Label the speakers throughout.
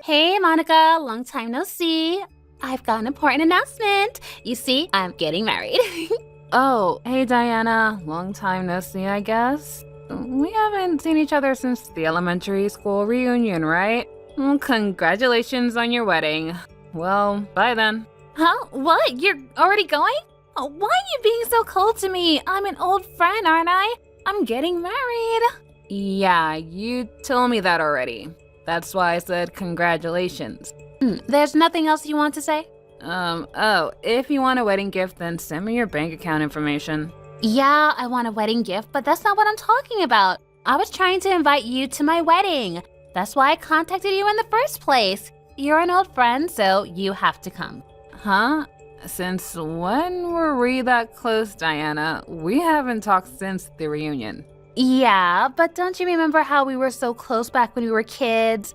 Speaker 1: Hey, Monica, long time no see. I've got an important announcement. You see, I'm getting married.
Speaker 2: Oh, hey Diana. Long time no see, I guess. We haven't seen each other since the elementary school reunion, right? Well, congratulations on your wedding. Well, bye then.
Speaker 1: Huh? What? You're already going? Oh, why are you being so cold to me? I'm an old friend, aren't I? I'm getting married.
Speaker 2: Yeah, you told me that already. That's why I said congratulations.
Speaker 1: There's nothing else you want to say?
Speaker 2: If you want a wedding gift, then send me your bank account information.
Speaker 1: Yeah, I want a wedding gift, but that's not what I'm talking about. I was trying to invite you to my wedding. That's why I contacted you in the first place. You're an old friend, so you have to come.
Speaker 2: Huh? Since when were we that close, Diana? We haven't talked since the reunion.
Speaker 1: Yeah, but don't you remember how we were so close back when we were kids?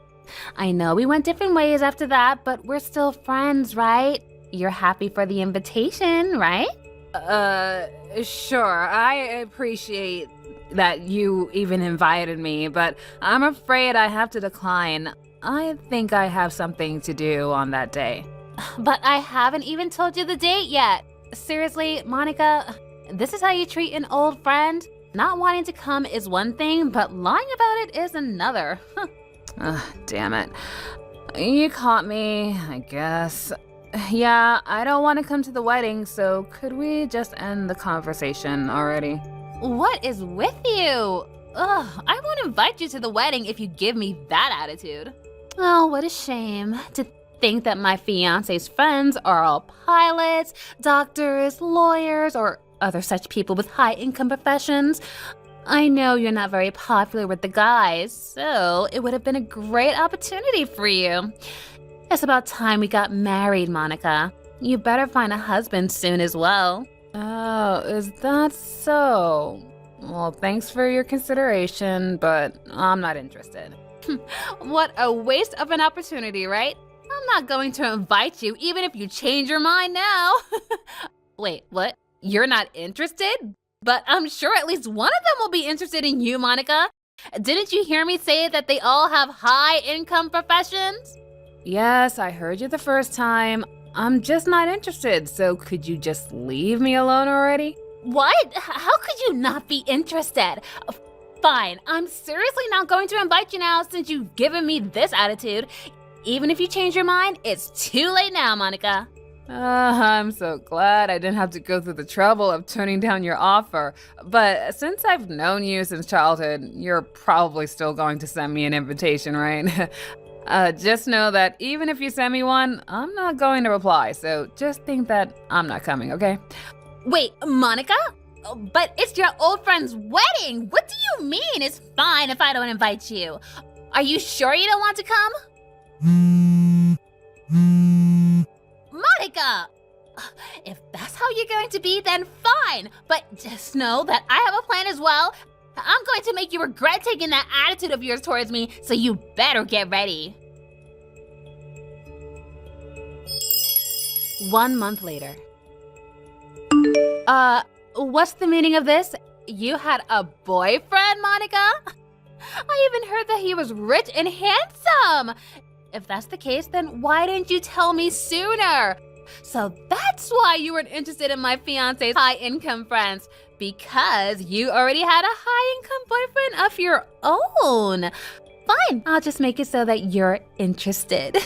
Speaker 1: I know we went different ways after that, but we're still friends, right? You're happy for the invitation, right?
Speaker 2: Sure. I appreciate that you even invited me, but I'm afraid I have to decline. I think I have something to do on that day.
Speaker 1: But I haven't even told you the date yet. Seriously, Monica, this is how you treat an old friend? Not wanting to come is one thing, but lying about it is another.
Speaker 2: Damn it. You caught me, I guess. Yeah, I don't want to come to the wedding, so could we just end the conversation already?
Speaker 1: What is with you? Ugh, I won't invite you to the wedding if you give me that attitude. Oh, what a shame to think that my fiance's friends are all pilots, doctors, lawyers, or other such people with high income professions. I know you're not very popular with the guys, so it would have been a great opportunity for you. It's about time we got married, Monica. You better find a husband soon as well.
Speaker 2: Oh, is that so? Well, thanks for your consideration, but I'm not interested.
Speaker 1: What a waste of an opportunity, right? I'm not going to invite you even if you change your mind now. Wait, what? You're not interested? But I'm sure at least one of them will be interested in you, Monica. Didn't you hear me say that they all have high income professions?
Speaker 2: Yes, I heard you the first time. I'm just not interested, so could you just leave me alone already?
Speaker 1: What? How could you not be interested? Fine, I'm seriously not going to invite you now since you've given me this attitude. Even if you change your mind, it's too late now, Monica.
Speaker 2: I'm so glad I didn't have to go through the trouble of turning down your offer. But since I've known you since childhood, you're probably still going to send me an invitation, right? Just know that even if you send me one, I'm not going to reply. So just think that I'm not coming, okay?
Speaker 1: Wait, Monica? But it's your old friend's wedding. What do you mean it's fine if I don't invite you? Are you sure you don't want to come? Monica! If that's how you're going to be, then fine. But just know that I have a plan as well. I'm going to make you regret taking that attitude of yours towards me, so you better get ready. 1 month later. What's the meaning of this? You had a boyfriend, Monica? I even heard that he was rich and handsome. If that's the case, then why didn't you tell me sooner? So that's why you weren't interested in my fiance's high-income friends, because you already had a high-income boyfriend of your own. Fine, I'll just make it so that you're interested.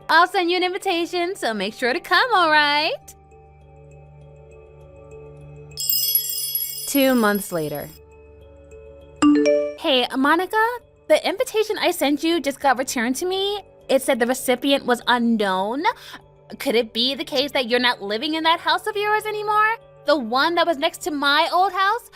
Speaker 1: I'll send you an invitation, so make sure to come, all right?
Speaker 2: 2 months later.
Speaker 1: Hey, Monica, the invitation I sent you just got returned to me. It said the recipient was unknown. Could it be the case that you're not living in that house of yours anymore? The one that was next to my old house?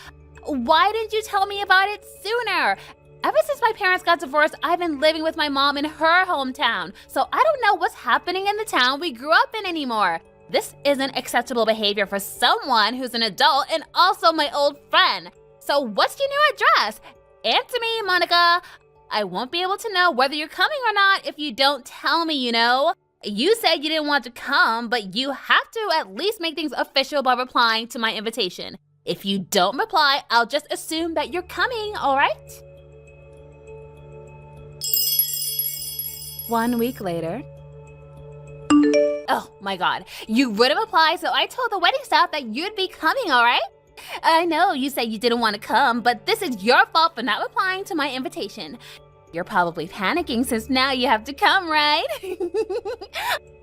Speaker 1: Why didn't you tell me about it sooner? Ever since my parents got divorced, I've been living with my mom in her hometown, so I don't know what's happening in the town we grew up in anymore. This isn't acceptable behavior for someone who's an adult and also my old friend. So what's your new address? Answer me, Monica. I won't be able to know whether you're coming or not if you don't tell me, you know. You said you didn't want to come, but you have to at least make things official by replying to my invitation. If you don't reply, I'll just assume that you're coming, all right? 1 week later. Oh my god, you would have applied, so I told the wedding staff that you'd be coming, alright? I know you said you didn't want to come, but this is your fault for not replying to my invitation. You're probably panicking since now you have to come, right?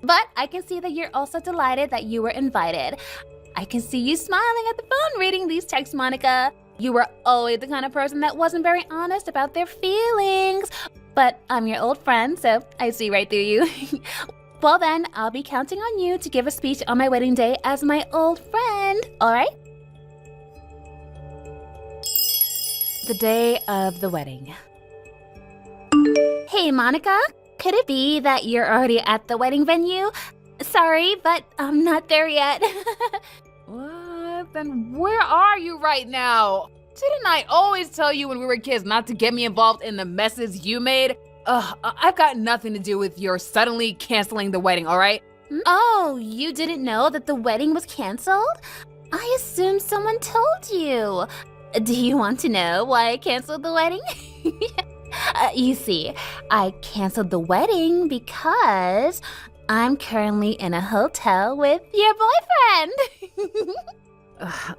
Speaker 1: But I can see that you're also delighted that you were invited. I can see you smiling at the phone reading these texts, Monica. You were always the kind of person that wasn't very honest about their feelings. But I'm your old friend, so I see right through you. Well then, I'll be counting on you to give a speech on my wedding day as my old friend, alright? The day of the wedding. Hey, Monica, could it be that you're already at the wedding venue? Sorry, but I'm not there yet.
Speaker 2: What? Then where are you right now? Didn't I always tell you when we were kids not to get me involved in the messes you made? I've got nothing to do with your suddenly canceling the wedding, all right?
Speaker 1: Oh, you didn't know that the wedding was canceled? I assumed someone told you. Do you want to know why I canceled the wedding? You see, I canceled the wedding because I'm currently in a hotel with your boyfriend.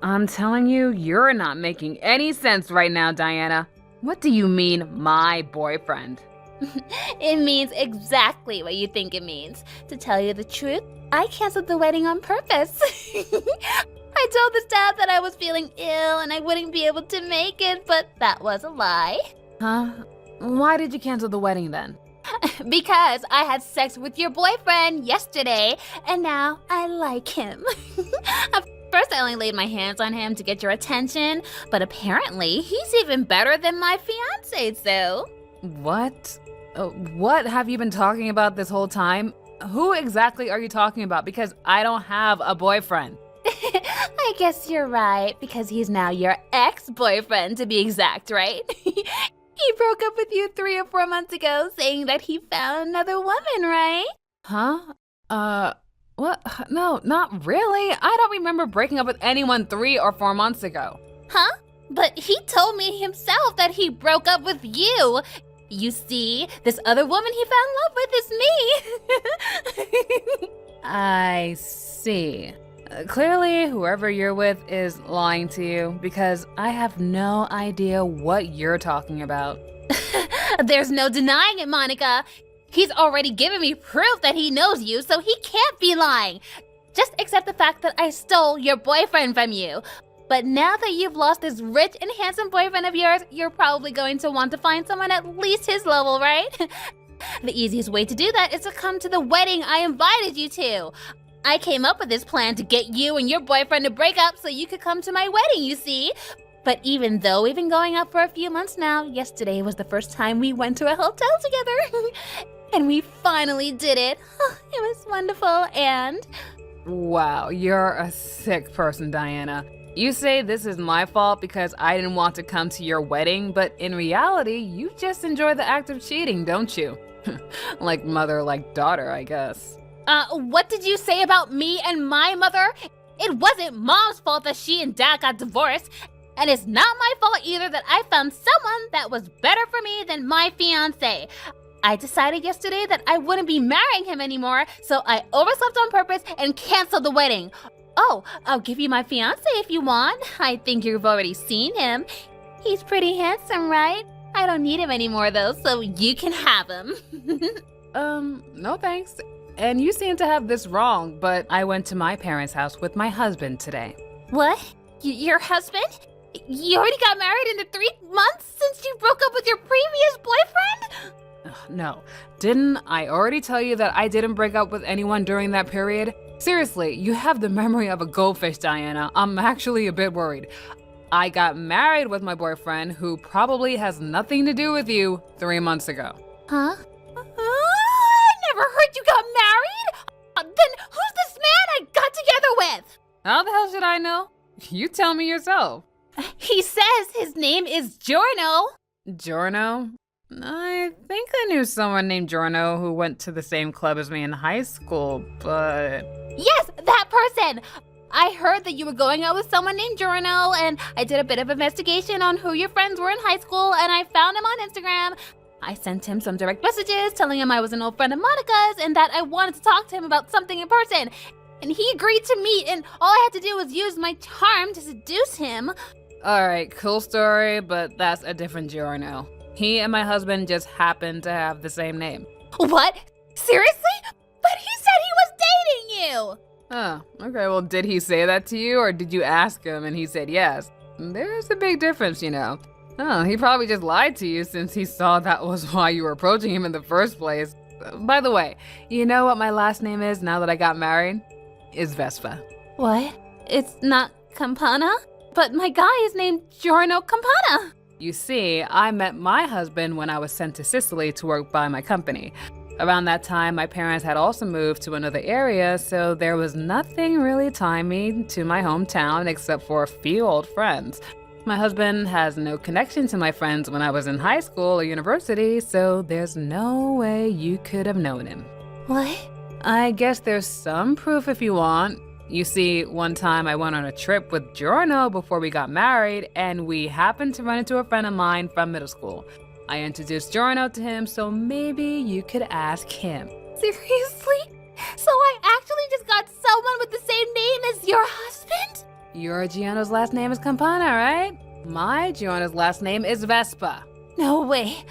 Speaker 2: I'm telling you, you're not making any sense right now, Diana. What do you mean, my boyfriend?
Speaker 1: It means exactly what you think it means. To tell you the truth, I canceled the wedding on purpose. I told the staff that I was feeling ill and I wouldn't be able to make it, but that was a lie.
Speaker 2: Huh? Why did you cancel the wedding then?
Speaker 1: Because I had sex with your boyfriend yesterday, and now I like him. At first, I only laid my hands on him to get your attention, but apparently, he's even better than my fiancé, so...
Speaker 2: What? What have you been talking about this whole time? Who exactly are you talking about? Because I don't have a boyfriend.
Speaker 1: I guess you're right, because he's now your ex-boyfriend, to be exact, right? He broke up with you 3 or 4 months ago, saying that he found another woman, right?
Speaker 2: Huh? What? No, not really. I don't remember breaking up with anyone 3 or 4 months ago.
Speaker 1: Huh? But he told me himself that he broke up with you. You see, this other woman he fell in love with is me.
Speaker 2: I see. Clearly, whoever you're with is lying to you because I have no idea what you're talking about.
Speaker 1: There's no denying it, Monica. He's already given me proof that he knows you, so he can't be lying. Just accept the fact that I stole your boyfriend from you. But now that you've lost this rich and handsome boyfriend of yours, you're probably going to want to find someone at least his level, right? The easiest way to do that is to come to the wedding I invited you to. I came up with this plan to get you and your boyfriend to break up so you could come to my wedding, you see. But even though we've been going out for a few months now, yesterday was the first time we went to a hotel together. And we finally did it. It was wonderful and...
Speaker 2: Wow, you're a sick person, Diana. You say this is my fault because I didn't want to come to your wedding, but in reality, you just enjoy the act of cheating, don't you? Like mother, like daughter, I guess.
Speaker 1: What did you say about me and my mother? It wasn't Mom's fault that she and Dad got divorced. And it's not my fault either that I found someone that was better for me than my fiancé. I decided yesterday that I wouldn't be marrying him anymore, so I overslept on purpose and canceled the wedding. Oh, I'll give you my fiancé if you want. I think you've already seen him. He's pretty handsome, right? I don't need him anymore though, so you can have him.
Speaker 2: No thanks. And you seem to have this wrong, but I went to my parents' house with my husband today.
Speaker 1: What? Your husband? You already got married in the 3 months since you broke up with your previous boyfriend?
Speaker 2: No. Didn't I already tell you that I didn't break up with anyone during that period? Seriously, you have the memory of a goldfish, Diana. I'm actually a bit worried. I got married with my boyfriend, who probably has nothing to do with you, 3 months ago.
Speaker 1: Huh? I never heard you got married? Then who's this man I got together with?
Speaker 2: How the hell should I know? You tell me yourself.
Speaker 1: He says his name is Giorno.
Speaker 2: Giorno? I think I knew someone named Giorno who went to the same club as me in high school, but...
Speaker 1: Yes, that person! I heard that you were going out with someone named Giorno, and I did a bit of investigation on who your friends were in high school, and I found him on Instagram. I sent him some direct messages telling him I was an old friend of Monica's and that I wanted to talk to him about something in person. And he agreed to meet, and all I had to do was use my charm to seduce him.
Speaker 2: Alright, cool story, but that's a different Giorno. He and my husband just happen to have the same name.
Speaker 1: What? Seriously? But he said he was dating you!
Speaker 2: Oh, okay, well, did he say that to you, or did you ask him and he said yes? There's a big difference, you know. Oh, he probably just lied to you since he saw that was why you were approaching him in the first place. By the way, you know what my last name is now that I got married? Is Vespa.
Speaker 1: What? It's not Campana? But my guy is named Giorno Campana.
Speaker 2: You see, I met my husband when I was sent to Sicily to work by my company. Around that time, my parents had also moved to another area, so there was nothing really tying me to my hometown except for a few old friends. My husband has no connection to my friends when I was in high school or university, so there's no way you could have known him.
Speaker 1: What?
Speaker 2: I guess there's some proof if you want. You see, one time I went on a trip with Giorno before we got married, and we happened to run into a friend of mine from middle school. I introduced Giorno to him, so maybe you could ask him.
Speaker 1: Seriously? So I actually just got someone with the same name as your husband?
Speaker 2: Your Giorno's last name is Campana, right? My Giorno's last name is Vespa.
Speaker 1: No way.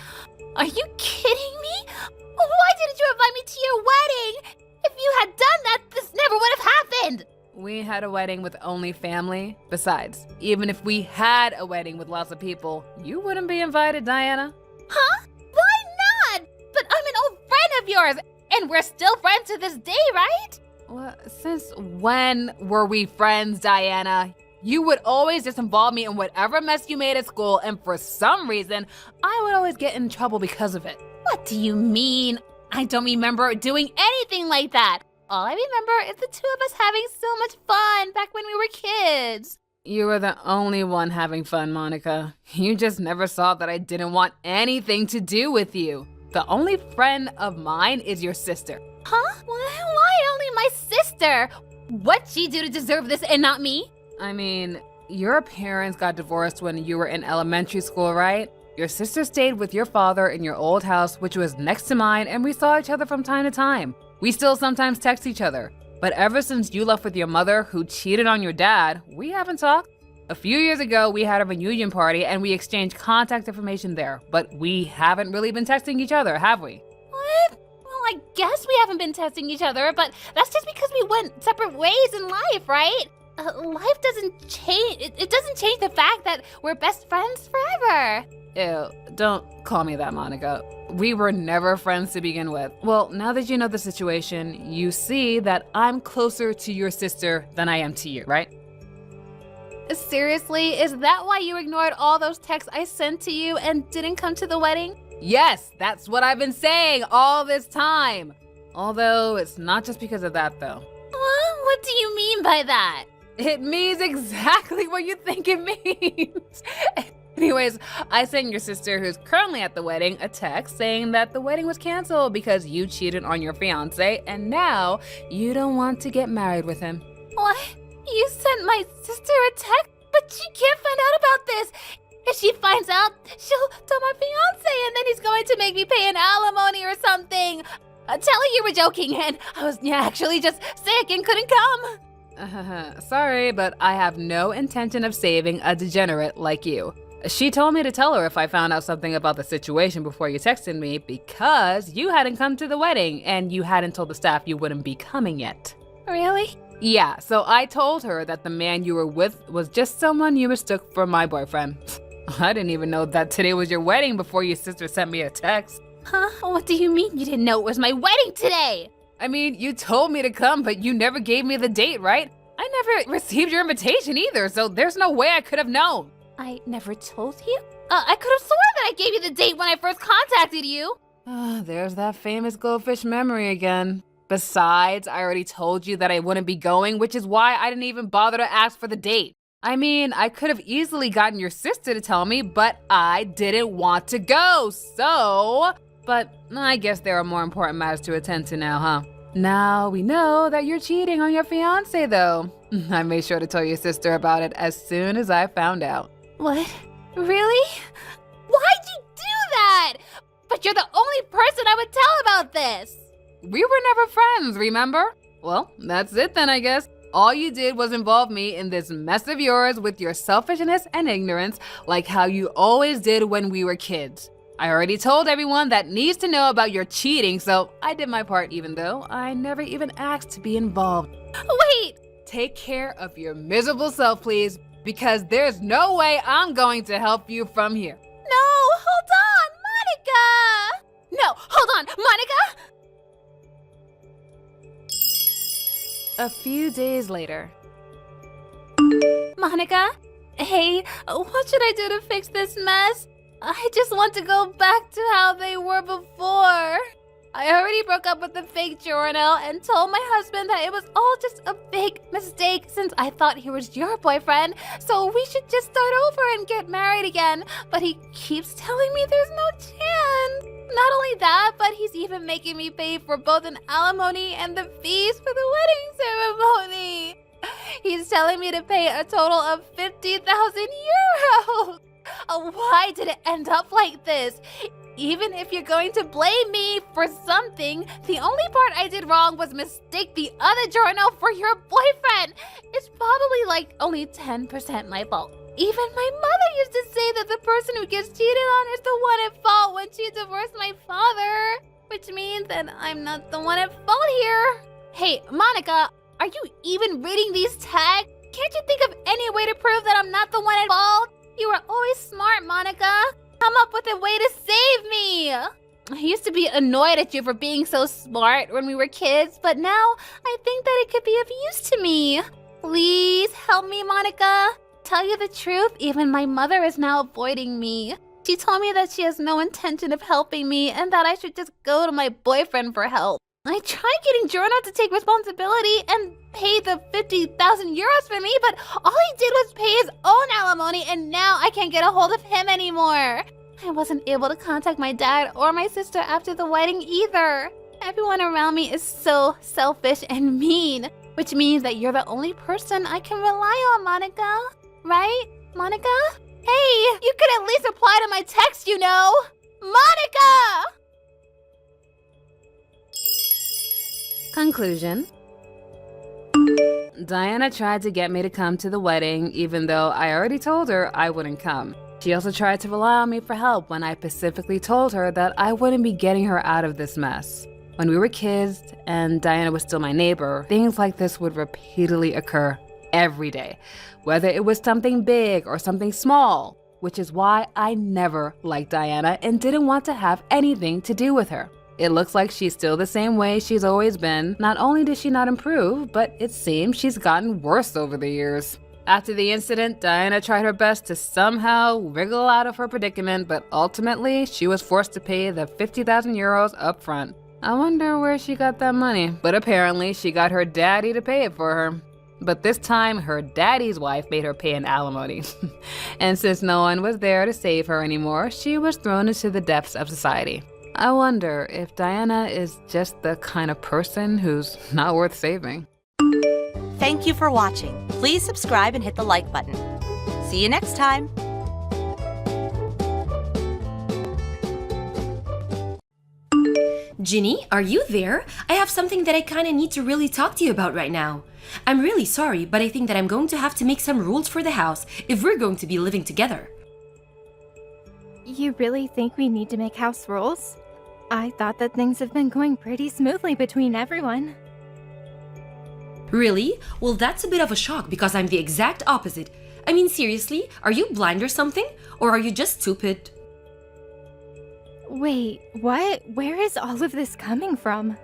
Speaker 1: Are you kidding me? Why didn't you invite me to your wedding? If you had done that, this never would have happened.
Speaker 2: We had a wedding with only family. Besides, even if we had a wedding with lots of people, you wouldn't be invited, Diana.
Speaker 1: Huh? Why not? But I'm an old friend of yours, and we're still friends to this day, right?
Speaker 2: Well, since when were we friends, Diana? You would always just involve me in whatever mess you made at school, and for some reason, I would always get in trouble because of it.
Speaker 1: What do you mean? I don't remember doing anything like that. All I remember is the two of us having so much fun back when we were kids.
Speaker 2: You were the only one having fun, Monica. You just never saw that I didn't want anything to do with you. The only friend of mine is your sister.
Speaker 1: Huh? Why only my sister? What'd she do to deserve this and not me?
Speaker 2: I mean, your parents got divorced when you were in elementary school, right? Your sister stayed with your father in your old house, which was next to mine, and we saw each other from time to time. We still sometimes text each other. But ever since you left with your mother, who cheated on your dad, we haven't talked. A few years ago, we had a reunion party, and we exchanged contact information there. But we haven't really been texting each other, have we?
Speaker 1: What? Well, I guess we haven't been texting each other, but that's just because we went separate ways in life, right? Life doesn't change. It doesn't change the fact that we're best friends forever.
Speaker 2: Ew, don't call me that, Monica. We were never friends to begin with. Well, now that you know the situation, you see that I'm closer to your sister than I am to you, right?
Speaker 1: Seriously, is that why you ignored all those texts I sent to you and didn't come to the wedding?
Speaker 2: Yes, that's what I've been saying all this time. Although, it's not just because of that, though.
Speaker 1: What do you mean by that?
Speaker 2: It means exactly what you think it means. Anyways, I sent your sister, who's currently at the wedding, a text saying that the wedding was canceled because you cheated on your fiancé and now you don't want to get married with him.
Speaker 1: What? You sent my sister a text? But she can't find out about this. If she finds out, she'll tell my fiancé and then he's going to make me pay an alimony or something. Tell her you were joking and I was actually just sick and couldn't come.
Speaker 2: Sorry, but I have no intention of saving a degenerate like you. She told me to tell her if I found out something about the situation before you texted me because you hadn't come to the wedding and you hadn't told the staff you wouldn't be coming yet.
Speaker 1: Really?
Speaker 2: Yeah, so I told her that the man you were with was just someone you mistook for my boyfriend. I didn't even know that today was your wedding before your sister sent me a text.
Speaker 1: Huh? What do you mean you didn't know it was my wedding today?
Speaker 2: I mean, you told me to come, but you never gave me the date, right? I never received your invitation either, so there's no way I could have known.
Speaker 1: I never told you? I could have sworn that I gave you the date when I first contacted you.
Speaker 2: There's that famous goldfish memory again. Besides, I already told you that I wouldn't be going, which is why I didn't even bother to ask for the date. I mean, I could have easily gotten your sister to tell me, but I didn't want to go, so... But I guess there are more important matters to attend to now, huh? Now we know that you're cheating on your fiancé, though. I made sure to tell your sister about it as soon as I found out.
Speaker 1: What? Really? Why'd you do that? But you're the only person I would tell about this.
Speaker 2: We were never friends, remember? Well, that's it then, I guess. All you did was involve me in this mess of yours with your selfishness and ignorance, like how you always did when we were kids. I already told everyone that needs to know about your cheating, so I did my part even though I never even asked to be involved.
Speaker 1: Wait!
Speaker 2: Take care of your miserable self, please, because there's no way I'm going to help you from here.
Speaker 1: No, hold on, Monica! No, hold on, Monica!
Speaker 2: A few days later.
Speaker 1: Monica? Hey, what should I do to fix this mess? I just want to go back to how they were before. I already broke up with the fake journal and told my husband that it was all just a big mistake since I thought he was your boyfriend, so we should just start over and get married again. But he keeps telling me there's no chance. Not only that, but he's even making me pay for both an alimony and the fees for the wedding ceremony. He's telling me to pay a total of 50,000 euros. Why did it end up like this? Even if you're going to blame me for something, the only part I did wrong was mistake the other journal for your boyfriend. It's probably like only 10% my fault. Even my mother used to say that the person who gets cheated on is the one at fault when she divorced my father, which means that I'm not the one at fault here. Hey, Monica, are you even reading these tags? Can't you think of any way to prove that I'm not the one at fault? You were always smart, Monica. Come up with a way to save me. I used to be annoyed at you for being so smart when we were kids, but now I think that it could be of use to me. Please help me, Monica. Tell you the truth, even my mother is now avoiding me. She told me that she has no intention of helping me and that I should just go to my boyfriend for help. I tried getting Jorno to take responsibility and pay the 50,000 euros for me, but all he did was pay his own alimony, and now I can't get a hold of him anymore. I wasn't able to contact my dad or my sister after the wedding either. Everyone around me is so selfish and mean, which means that you're the only person I can rely on, Monica. Right, Monica? Hey, you could at least reply to my text, you know. Monica!
Speaker 2: Conclusion. Diana tried to get me to come to the wedding, even though I already told her I wouldn't come. She also tried to rely on me for help when I specifically told her that I wouldn't be getting her out of this mess. When we were kids and Diana was still my neighbor, things like this would repeatedly occur every day, whether it was something big or something small, which is why I never liked Diana and didn't want to have anything to do with her. It looks like she's still the same way she's always been. Not only did she not improve, but it seems she's gotten worse over the years. After the incident, Diana tried her best to somehow wriggle out of her predicament, but ultimately, she was forced to pay the 50,000 euros up front. I wonder where she got that money, but apparently she got her daddy to pay it for her. But this time, her daddy's wife made her pay an alimony. And since no one was there to save her anymore, she was thrown into the depths of society. I wonder if Diana is just the kind of person who's not worth saving.
Speaker 3: Thank you for watching. Please subscribe and hit the like button. See you next time.
Speaker 4: Ginny, are you there? I have something that I kind of need to really talk to you about right now. I'm really sorry, but I think that I'm going to have to make some rules for the house if we're going to be living together.
Speaker 5: You really think we need to make house rules? I thought that things have been going pretty smoothly between everyone.
Speaker 4: Really? Well, that's a bit of a shock because I'm the exact opposite. I mean, seriously, are you blind or something? Or are you just stupid?
Speaker 5: Wait, what? Where is all of this coming from?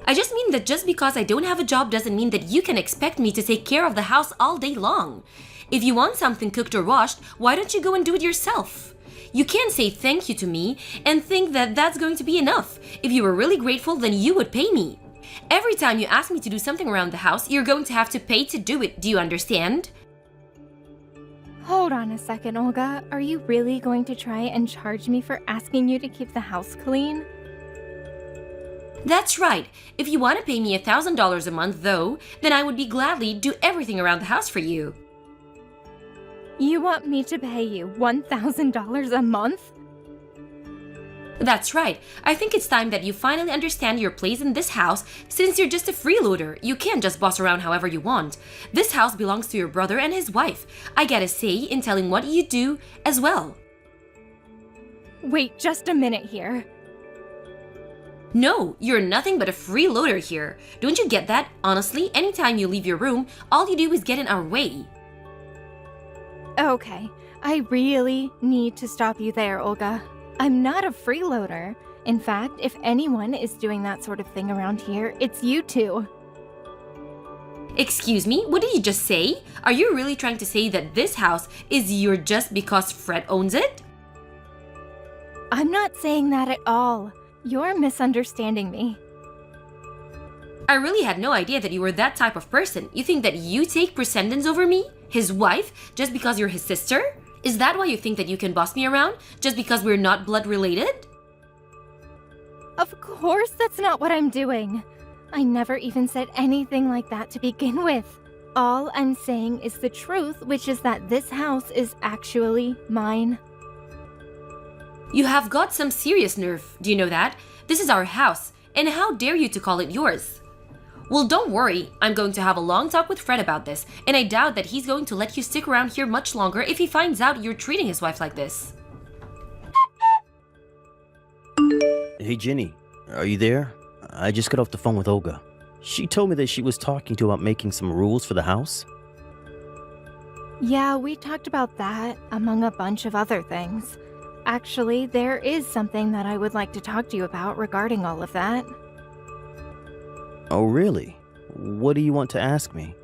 Speaker 4: I just mean that just because I don't have a job doesn't mean that you can expect me to take care of the house all day long. If you want something cooked or washed, why don't you go and do it yourself? You can't say thank you to me and think that that's going to be enough. If you were really grateful, then you would pay me. Every time you ask me to do something around the house, you're going to have to pay to do it. Do you understand?
Speaker 5: Hold on a second, Olga. Are you really going to try and charge me for asking you to keep the house clean?
Speaker 4: That's right. If you want to pay me $1,000 a month, though, then I would be gladly do everything around the house for you.
Speaker 5: You want me to pay you $1,000 a month?
Speaker 4: That's right. I think it's time that you finally understand your place in this house. Since you're just a freeloader, you can't just boss around however you want. This house belongs to your brother and his wife. I get a say in telling what you do as well.
Speaker 5: Wait just a minute here.
Speaker 4: No, you're nothing but a freeloader here. Don't you get that? Honestly, anytime you leave your room, all you do is get in our way.
Speaker 5: Okay, I really need to stop you there, Olga. I'm not a freeloader. In fact, if anyone is doing that sort of thing around here, it's you two.
Speaker 4: Excuse me, what did you just say? Are you really trying to say that this house is yours just because Fred owns it?
Speaker 5: I'm not saying that at all. You're misunderstanding me.
Speaker 4: I really had no idea that you were that type of person. You think that you take precedence over me, his wife, just because you're his sister? Is that why you think that you can boss me around, just because we're not blood related?
Speaker 5: Of course that's not what I'm doing. I never even said anything like that to begin with. All I'm saying is the truth, which is that this house is actually mine.
Speaker 4: You have got some serious nerve, do you know that? This is our house, and how dare you to call it yours? Well, don't worry, I'm going to have a long talk with Fred about this, and I doubt that he's going to let you stick around here much longer if he finds out you're treating his wife like this.
Speaker 6: Hey Jenny, are you there? I just got off the phone with Olga. She told me that she was talking to you about making some rules for the house.
Speaker 5: Yeah, we talked about that, among a bunch of other things. Actually, there is something that I would like to talk to you about regarding all of that.
Speaker 6: Oh really? What do you want to ask me?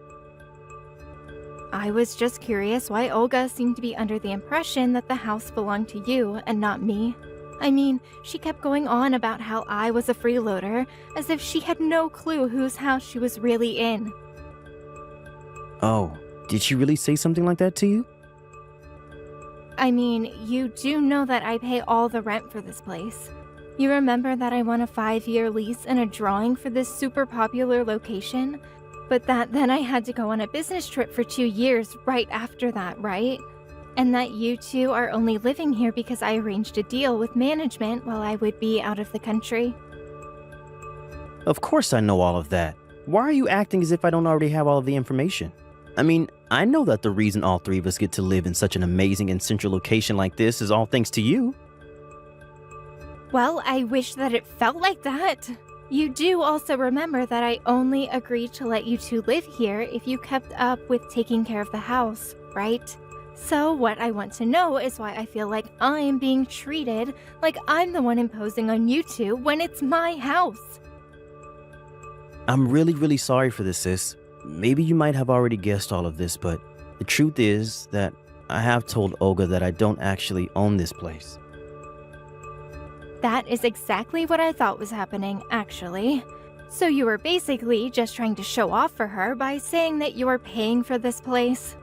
Speaker 5: I was just curious why Olga seemed to be under the impression that the house belonged to you and not me. I mean, she kept going on about how I was a freeloader, as if she had no clue whose house she was really in.
Speaker 6: Oh, did she really say something like that to you?
Speaker 5: I mean, you do know that I pay all the rent for this place. You remember that I won a 5-year lease and a drawing for this super popular location? But that then I had to go on a business trip for 2 years right after that, right? And that you two are only living here because I arranged a deal with management while I would be out of the country.
Speaker 6: Of course I know all of that. Why are you acting as if I don't already have all of the information? I mean, I know that the reason all three of us get to live in such an amazing and central location like this is all thanks to you.
Speaker 5: Well, I wish that it felt like that. You do also remember that I only agreed to let you two live here if you kept up with taking care of the house, right? So what I want to know is why I feel like I'm being treated like I'm the one imposing on you two when it's my house.
Speaker 6: I'm really sorry for this, sis. Maybe you might have already guessed all of this, but the truth is that I have told Olga that I don't actually own this place.
Speaker 5: That is exactly what I thought was happening, actually. So you were basically just trying to show off for her by saying that you were paying for this place?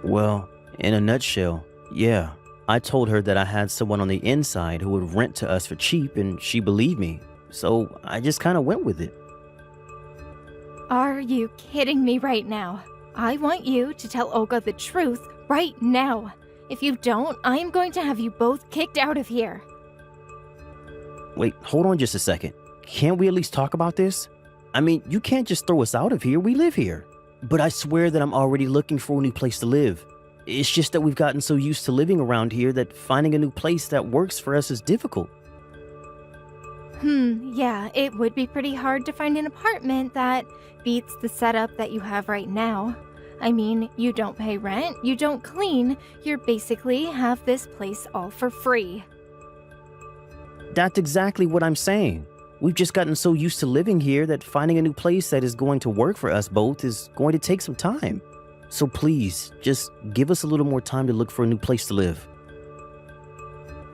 Speaker 6: Well, in a nutshell, yeah. I told her that I had someone on the inside who would rent to us for cheap, and she believed me. So I just kind of went with it.
Speaker 5: Are you kidding me right now? I want you to tell Olga the truth right now. If you don't, I am going to have you both kicked out of here.
Speaker 6: Wait, hold on just a second. Can't we at least talk about this? I mean, you can't just throw us out of here. We live here. But I swear that I'm already looking for a new place to live. It's just that we've gotten so used to living around here that finding a new place that works for us is difficult.
Speaker 5: Yeah, it would be pretty hard to find an apartment that beats the setup that you have right now. I mean, you don't pay rent, you don't clean, you basically have this place all for free.
Speaker 6: That's exactly what I'm saying. We've just gotten so used to living here that finding a new place that is going to work for us both is going to take some time. So please, just give us a little more time to look for a new place to live.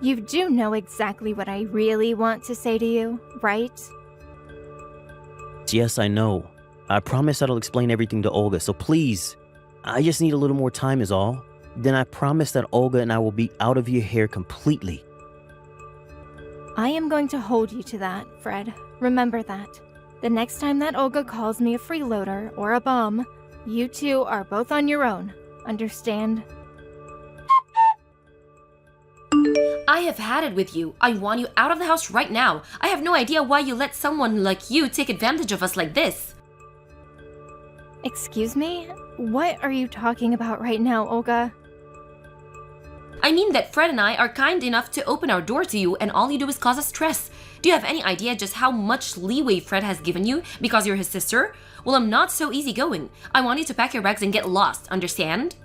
Speaker 5: You do know exactly what I really want to say to you, right?
Speaker 6: Yes, I know. I promise I'll explain everything to Olga, so please, I just need a little more time is all. Then I promise that Olga and I will be out of your hair completely.
Speaker 5: I am going to hold you to that, Fred. Remember that. The next time that Olga calls me a freeloader or a bum, you two are both on your own. Understand?
Speaker 4: I have had it with you. I want you out of the house right now. I have no idea why you let someone like you take advantage of us like this.
Speaker 5: Excuse me? What are you talking about right now, Olga?
Speaker 4: I mean that Fred and I are kind enough to open our door to you and all you do is cause us stress. Do you have any idea just how much leeway Fred has given you because you're his sister? Well, I'm not so easygoing. I want you to pack your bags and get lost, understand?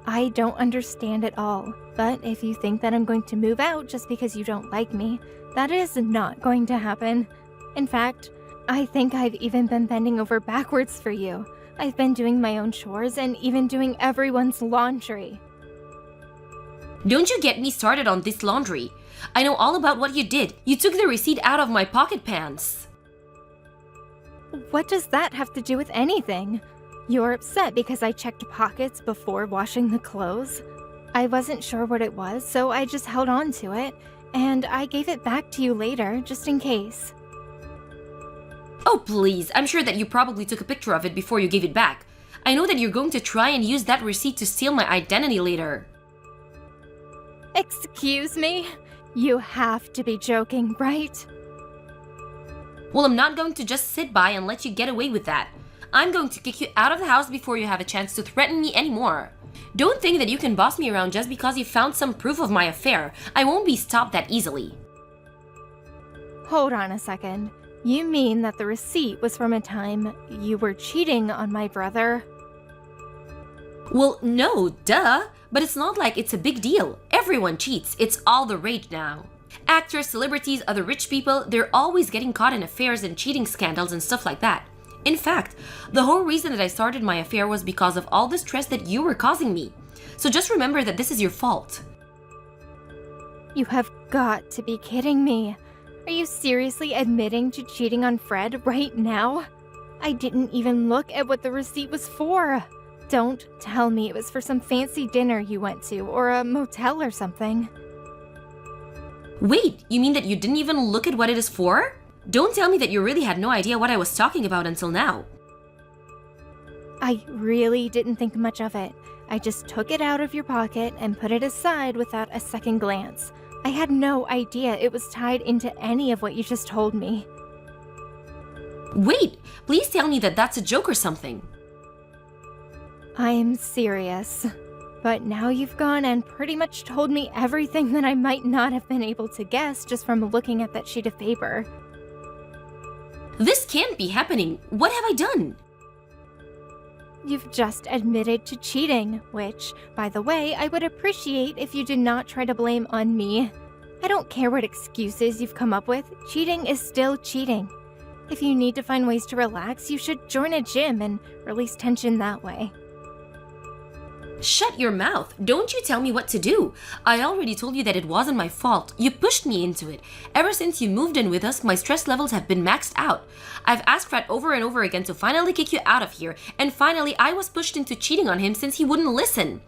Speaker 5: I don't understand at all, but if you think that I'm going to move out just because you don't like me, that is not going to happen. In fact, I think I've even been bending over backwards for you. I've been doing my own chores and even doing everyone's laundry.
Speaker 4: Don't you get me started on this laundry. I know all about what you did. You took the receipt out of my pocket pants.
Speaker 5: What does that have to do with anything? You're upset because I checked pockets before washing the clothes. I wasn't sure what it was, so I just held on to it, and I gave it back to you later, just in case.
Speaker 4: Oh please, I'm sure that you probably took a picture of it before you gave it back. I know that you're going to try and use that receipt to steal my identity later.
Speaker 5: Excuse me? You have to be joking, right?
Speaker 4: Well, I'm not going to just sit by and let you get away with that. I'm going to kick you out of the house before you have a chance to threaten me anymore. Don't think that you can boss me around just because you found some proof of my affair. I won't be stopped that easily.
Speaker 5: Hold on a second. You mean that the receipt was from a time you were cheating on my brother?
Speaker 4: Well, no, duh. But it's not like it's a big deal. Everyone cheats. It's all the rage now. Actors, celebrities, other rich people, they're always getting caught in affairs and cheating scandals and stuff like that. In fact, the whole reason that I started my affair was because of all the stress that you were causing me. So just remember that this is your fault.
Speaker 5: You have got to be kidding me. Are you seriously admitting to cheating on Fred right now? I didn't even look at what the receipt was for. Don't tell me it was for some fancy dinner you went to or a motel or something.
Speaker 4: Wait, you mean that you didn't even look at what it is for? Don't tell me that you really had no idea what I was talking about until now.
Speaker 5: I really didn't think much of it. I just took it out of your pocket and put it aside without a second glance. I had no idea it was tied into any of what you just told me.
Speaker 4: Wait, please tell me that that's a joke or something.
Speaker 5: I'm serious. But now you've gone and pretty much told me everything that I might not have been able to guess just from looking at that sheet of paper.
Speaker 4: This can't be happening. What have I done?
Speaker 5: You've just admitted to cheating, which, by the way, I would appreciate if you did not try to blame on me. I don't care what excuses you've come up with, cheating is still cheating. If you need to find ways to relax, you should join a gym and release tension that way.
Speaker 4: Shut your mouth. Don't you tell me what to do. I already told you that it wasn't my fault. You pushed me into it. Ever since you moved in with us, my stress levels have been maxed out. I've asked Fred over and over again to finally kick you out of here, and finally I was pushed into cheating on him since he wouldn't listen.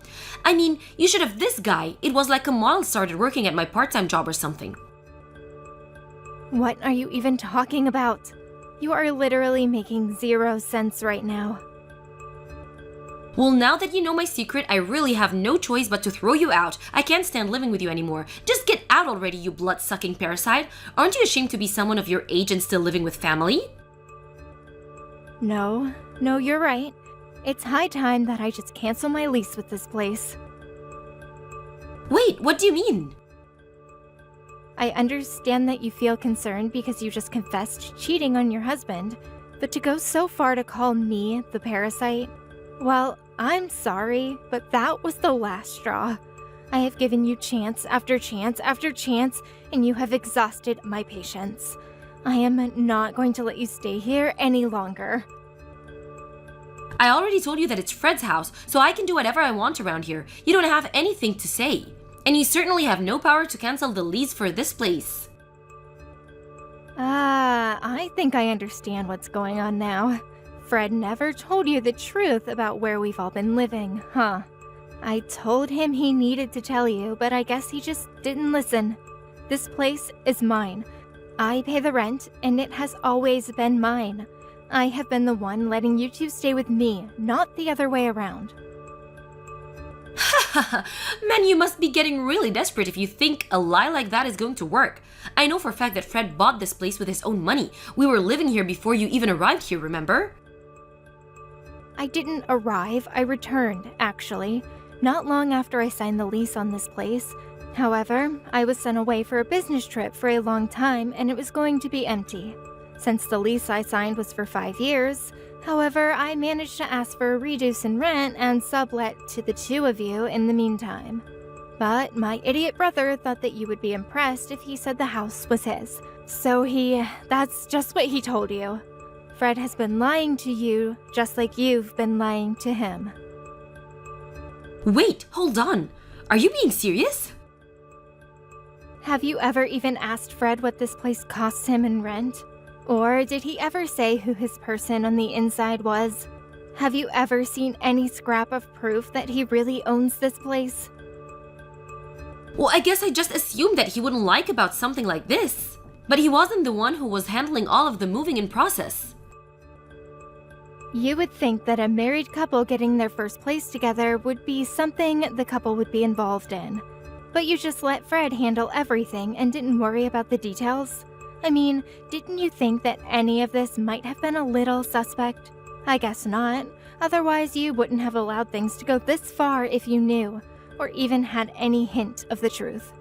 Speaker 4: I mean, you should have this guy. It was like a model started working at my part-time job or something.
Speaker 5: What are you even talking about? You are literally making zero sense right now.
Speaker 4: Well, now that you know my secret, I really have no choice but to throw you out. I can't stand living with you anymore. Just get out already, you blood-sucking parasite. Aren't you ashamed to be someone of your age and still living with family?
Speaker 5: No, you're right. It's high time that I just cancel my lease with this place.
Speaker 4: Wait, what do you mean?
Speaker 5: I understand that you feel concerned because you just confessed cheating on your husband, but to go so far to call me the parasite, well, I'm sorry, but that was the last straw. I have given you chance after chance after chance, and you have exhausted my patience. I am not going to let you stay here any longer.
Speaker 4: I already told you that it's Fred's house, so I can do whatever I want around here. You don't have anything to say. And you certainly have no power to cancel the lease for this place.
Speaker 5: I think I understand what's going on now. Fred never told you the truth about where we've all been living, huh? I told him he needed to tell you, but I guess he just didn't listen. This place is mine. I pay the rent, and it has always been mine. I have been the one letting you two stay with me, not the other way around.
Speaker 4: Man, you must be getting really desperate if you think a lie like that is going to work. I know for a fact that Fred bought this place with his own money. We were living here before you even arrived here, remember?
Speaker 5: I didn't arrive, I returned, actually, not long after I signed the lease on this place. However, I was sent away for a business trip for a long time and it was going to be empty. Since the lease I signed was for 5 years, however, I managed to ask for a reduce in rent and sublet to the two of you in the meantime. But my idiot brother thought that you would be impressed if he said the house was his. So that's just what he told you. Fred has been lying to you just like you've been lying to him.
Speaker 4: Wait, hold on. Are you being serious?
Speaker 5: Have you ever even asked Fred what this place costs him in rent? Or did he ever say who his person on the inside was? Have you ever seen any scrap of proof that he really owns this place?
Speaker 4: Well, I guess I just assumed that he wouldn't like about something like this. But he wasn't the one who was handling all of the moving in process.
Speaker 5: You would think that a married couple getting their first place together would be something the couple would be involved in. But you just let Fred handle everything and didn't worry about the details? I mean, didn't you think that any of this might have been a little suspect? I guess not. Otherwise, you wouldn't have allowed things to go this far if you knew, or even had any hint of the truth.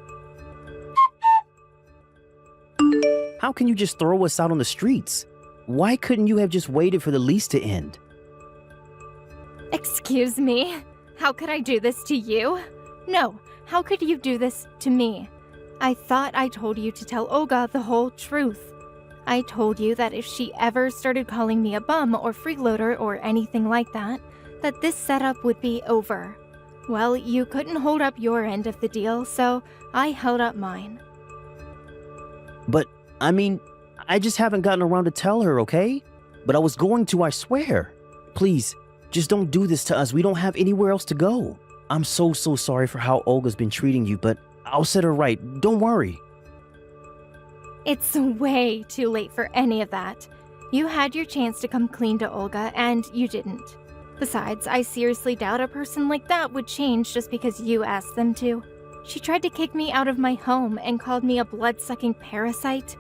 Speaker 6: How can you just throw us out on the streets? Why couldn't you have just waited for the lease to end?
Speaker 5: Excuse me? How could I do this to you? No, how could you do this to me? I thought I told you to tell Olga the whole truth. I told you that if she ever started calling me a bum or freeloader or anything like that, that this setup would be over. Well, you couldn't hold up your end of the deal, so I held up mine.
Speaker 6: But, I mean, I just haven't gotten around to tell her, okay? But I was going to, I swear. Please, just don't do this to us. We don't have anywhere else to go. I'm so sorry for how Olga's been treating you, but I'll set her right. Don't worry.
Speaker 5: It's way too late for any of that. You had your chance to come clean to Olga, and you didn't. Besides, I seriously doubt a person like that would change just because you asked them to. She tried to kick me out of my home and called me a blood-sucking parasite.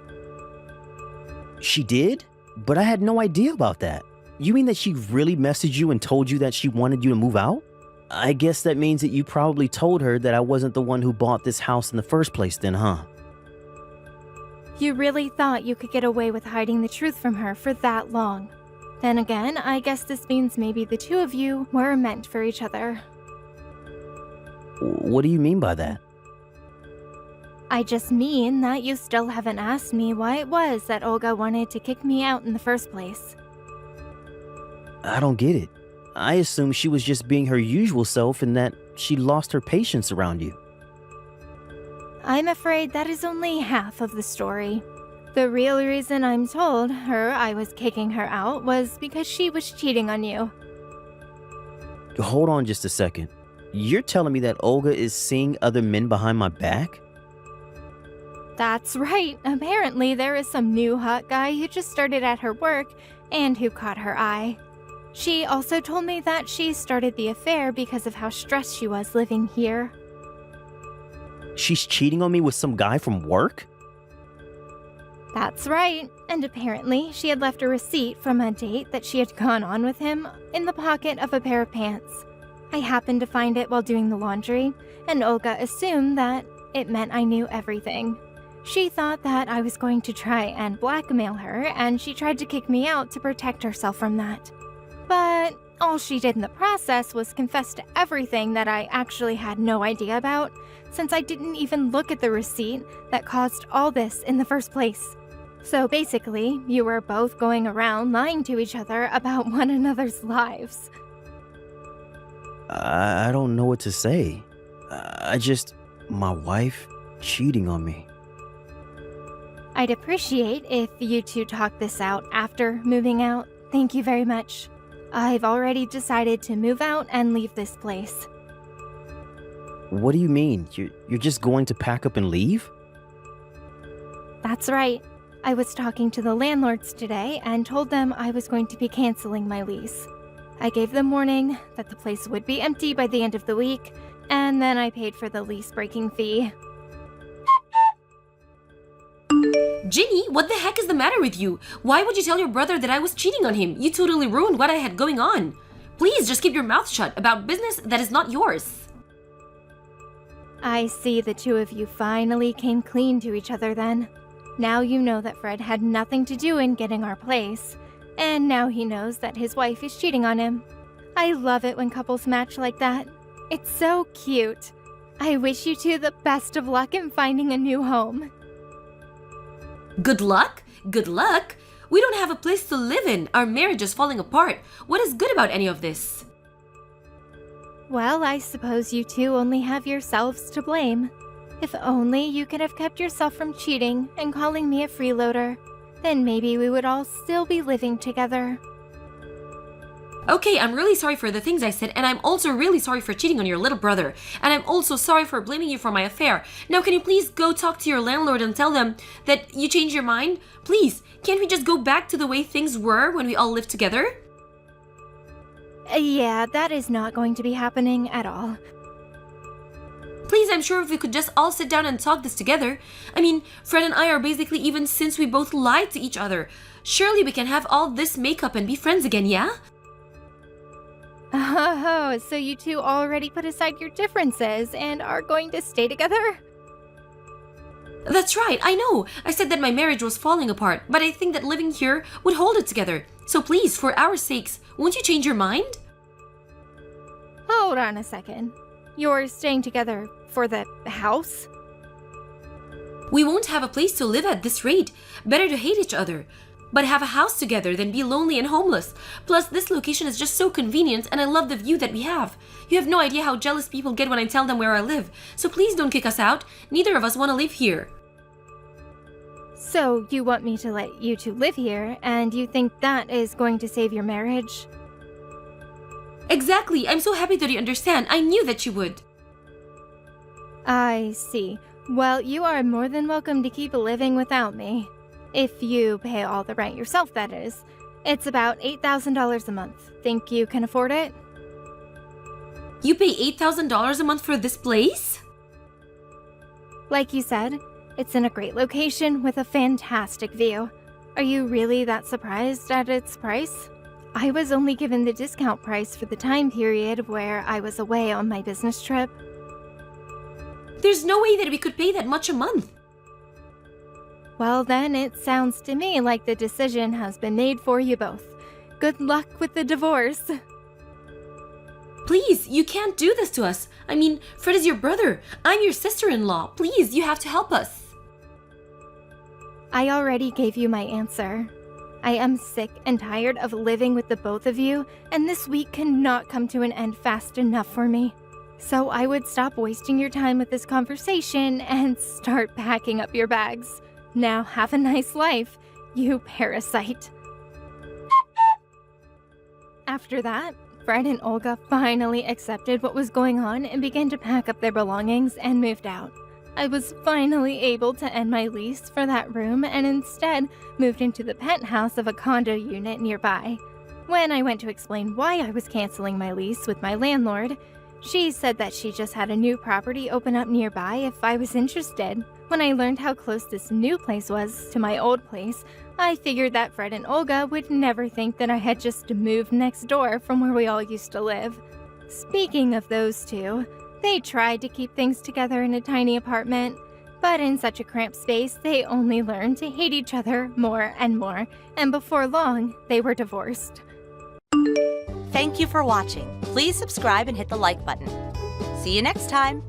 Speaker 6: She did? But I had no idea about that. You mean that she really messaged you and told you that she wanted you to move out? I guess that means that you probably told her that I wasn't the one who bought this house in the first place then, huh?
Speaker 5: You really thought you could get away with hiding the truth from her for that long. Then again, I guess this means maybe the two of you were meant for each other.
Speaker 6: What do you mean by that?
Speaker 5: I just mean that you still haven't asked me why it was that Olga wanted to kick me out in the first place.
Speaker 6: I don't get it. I assumed she was just being her usual self and that she lost her patience around you.
Speaker 5: I'm afraid that is only half of the story. The real reason I'm told her I was kicking her out was because she was cheating on you.
Speaker 6: Hold on just a second. You're telling me that Olga is seeing other men behind my back?
Speaker 5: That's right. Apparently there is some new hot guy who just started at her work and who caught her eye. She also told me that she started the affair because of how stressed she was living here.
Speaker 6: She's cheating on me with some guy from work?
Speaker 5: That's right. And apparently she had left a receipt from a date that she had gone on with him in the pocket of a pair of pants. I happened to find it while doing the laundry, and Olga assumed that it meant I knew everything. She thought that I was going to try and blackmail her, and she tried to kick me out to protect herself from that. But all she did in the process was confess to everything that I actually had no idea about, since I didn't even look at the receipt that caused all this in the first place. So basically, you were both going around lying to each other about one another's lives.
Speaker 6: I don't know what to say. My wife cheating on me.
Speaker 5: I'd appreciate if you two talk this out after moving out. Thank you very much. I've already decided to move out and leave this place.
Speaker 6: What do you mean? You're just going to pack up and leave?
Speaker 5: That's right. I was talking to the landlords today and told them I was going to be canceling my lease. I gave them warning that the place would be empty by the end of the week, And then I paid for the lease breaking fee.
Speaker 4: Ginny, what the heck is the matter with you? Why would you tell your brother that I was cheating on him? You totally ruined what I had going on. Please just keep your mouth shut about business that is not yours.
Speaker 5: I see the two of you finally came clean to each other then. Now you know that Fred had nothing to do in getting our place. And now he knows that his wife is cheating on him. I love it when couples match like that. It's so cute. I wish you two the best of luck in finding a new home.
Speaker 4: Good luck? Good luck? We don't have a place to live in. Our marriage is falling apart. What is good about any of this?
Speaker 5: Well, I suppose you two only have yourselves to blame. If only you could have kept yourself from cheating and calling me a freeloader, then maybe we would all still be living together.
Speaker 4: Okay, I'm really sorry for the things I said, and I'm also really sorry for cheating on your little brother. And I'm also sorry for blaming you for my affair. Now, can you please go talk to your landlord and tell them that you changed your mind? Please, can't we just go back to the way things were when we all lived together?
Speaker 5: Yeah, that is not going to be happening at all.
Speaker 4: Please, I'm sure if we could just all sit down and talk this together. I mean, Fred and I are basically even since we both lied to each other. Surely we can have all this makeup and be friends again, yeah?
Speaker 5: Oh, so you two already put aside your differences and are going to stay together?
Speaker 4: That's right, I know. I said that my marriage was falling apart, but I think that living here would hold it together. So please, for our sakes, won't you change your mind?
Speaker 5: Hold on a second. You're staying together for the house?
Speaker 4: We won't have a place to live at this rate. Better to hate each other. But have a house together than be lonely and homeless. Plus, this location is just so convenient and I love the view that we have. You have no idea how jealous people get when I tell them where I live. So please don't kick us out. Neither of us want to live here.
Speaker 5: So you want me to let you two live here, and you think that is going to save your marriage?
Speaker 4: Exactly. I'm so happy that you understand. I knew that you would.
Speaker 5: I see. Well, you are more than welcome to keep living without me. If you pay all the rent yourself, that is. It's about $8,000 a month. Think you can afford it?
Speaker 4: You pay $8,000 a month for this place?
Speaker 5: Like you said, it's in a great location with a fantastic view. Are you really that surprised at its price? I was only given the discount price for the time period where I was away on my business trip.
Speaker 4: There's no way that we could pay that much a month.
Speaker 5: Well then, it sounds to me like the decision has been made for you both. Good luck with the divorce.
Speaker 4: Please, you can't do this to us. I mean, Fred is your brother. I'm your sister-in-law. Please, you have to help us.
Speaker 5: I already gave you my answer. I am sick and tired of living with the both of you, and this week cannot come to an end fast enough for me. So I would stop wasting your time with this conversation and start packing up your bags. Now have a nice life, you parasite. After that, Fred and Olga finally accepted what was going on and began to pack up their belongings and moved out. I was finally able to end my lease for that room and instead moved into the penthouse of a condo unit nearby. When I went to explain why I was canceling my lease with my landlord, she said that she just had a new property open up nearby if I was interested. When I learned how close this new place was to my old place, I figured that Fred and Olga would never think that I had just moved next door from where we all used to live. Speaking of those two, they tried to keep things together in a tiny apartment, but in such a cramped space, they only learned to hate each other more and more, and before long, they were divorced.
Speaker 3: Thank you for watching. Please subscribe and hit the like button. See you next time.